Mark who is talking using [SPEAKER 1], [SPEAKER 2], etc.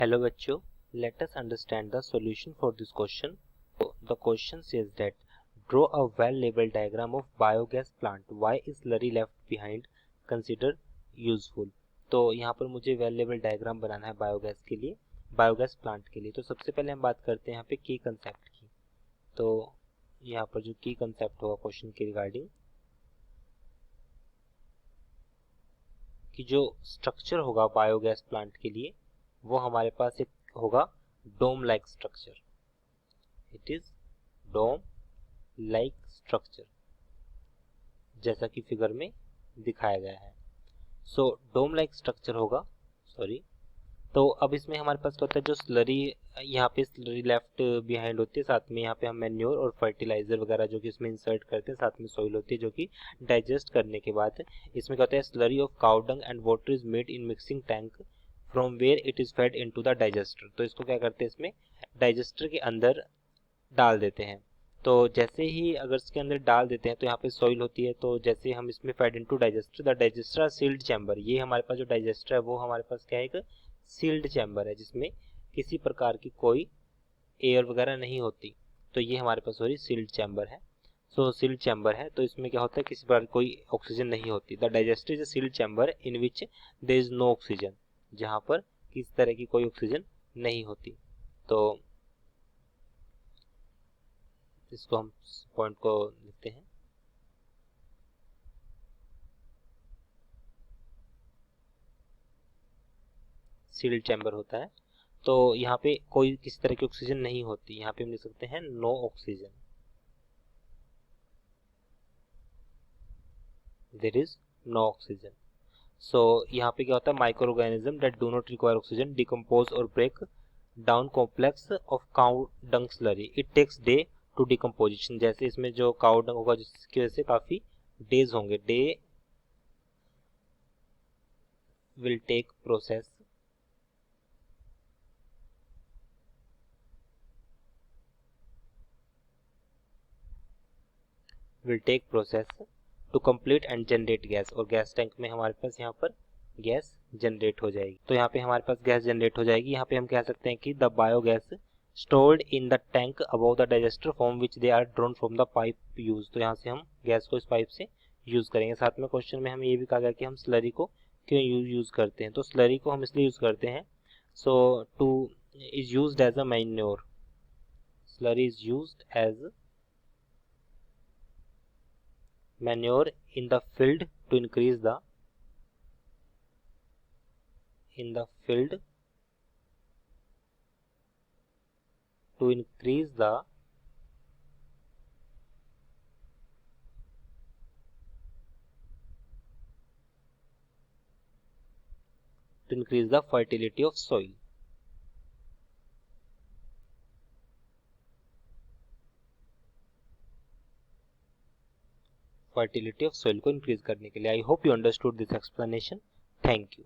[SPEAKER 1] Hello बच्चों, let us understand the solution for this question. So, the question says that draw a well-labeled diagram of biogas plant. Why is slurry left behind considered useful? तो यहाँ पर मुझे well-labeled diagram बनाना है biogas के लिए, biogas plant के लिए. तो सबसे पहले हम बात करते हैं यहाँ पे की कंसेप्ट की. तो यहाँ पर जो की कंसेप्ट होगा क्वेश्चन के रिगार्डिंग, कि जो स्ट्रक्चर होगा बायोगैस प्लांट के लिए वो हमारे पास एक होगा dome like structure. It is dome like structure जैसा कि फिगर में दिखाया गया है. सो डोम लाइक स्ट्रक्चर होगा. तो अब इसमें हमारे पास क्या होता है, जो स्लरी यहाँ पे स्लरी लेफ्ट बिहाइंड होती है, साथ में यहाँ पे हम मैन्योर और फर्टिलाइजर वगैरह जो कि इसमें इंसर्ट करते हैं, साथ में सॉइल होती है जो कि डाइजेस्ट करने के बाद इसमें क्या होता है, slurry of cow dung and water is made in mixing tank from where it is fed into the digester. तो इसको क्या करते हैं, इसमें डाइजेस्टर के अंदर डाल देते हैं. तो जैसे ही अगर इसके अंदर डाल देते हैं तो यहाँ पे सॉइल होती है. तो जैसे हम इसमें fed into digester, the digester sealed chamber, ये हमारे पास जो डाइजेस्टर है वो हमारे पास क्या है, एक सील्ड चैम्बर है जिसमें किसी प्रकार की कोई एयर वगैरह नहीं होती. तो ये हमारे पास सॉरी सील्ड चैम्बर है. सो सील्ड चैम्बर है तो इसमें क्या होता है, किसी प्रकार कोई ऑक्सीजन नहीं होती. The digester is a sealed chamber in which there is no oxygen, जहाँ पर किसी तरह की कोई ऑक्सीजन नहीं होती. तो इसको हम पॉइंट को लिखते हैं. सील्ड चैम्बर होता है. तो यहाँ पे कोई किसी तरह की ऑक्सीजन नहीं होती. यहाँ पे हम लिख सकते हैं no oxygen, there is no oxygen. So यहाँ पे क्या होता है, microorganism that do not require oxygen decompose और break down complex of cow dung slurry. It takes day to decomposition. जैसे इसमें जो काउ डंग होगा जिसकी वजह से काफी डेज होंगे, they will take process to complete and generate gas. और गैस टैंक में हमारे पास यहाँ पर गैस जनरेट हो जाएगी. तो यहाँ पे हमारे पास गैस जनरेट हो जाएगी. यहाँ पे हम कह सकते हैं कि the biogas stored in the tank above the digester from which they are drawn from the pipe use. तो यहाँ से हम गैस को इस पाइप से यूज करेंगे. साथ में क्वेश्चन में हमें ये भी कहा गया कि हम स्लरी को क्यों यूज करते हैं. तो स्लरी को हम इसलिए यूज करते हैं, so too is used as a manure. Slurry is used as manure in the field to increase the fertility of soil. Fertility of soil को इंक्रीज करने के लिए. I hope you understood this explanation. Thank you.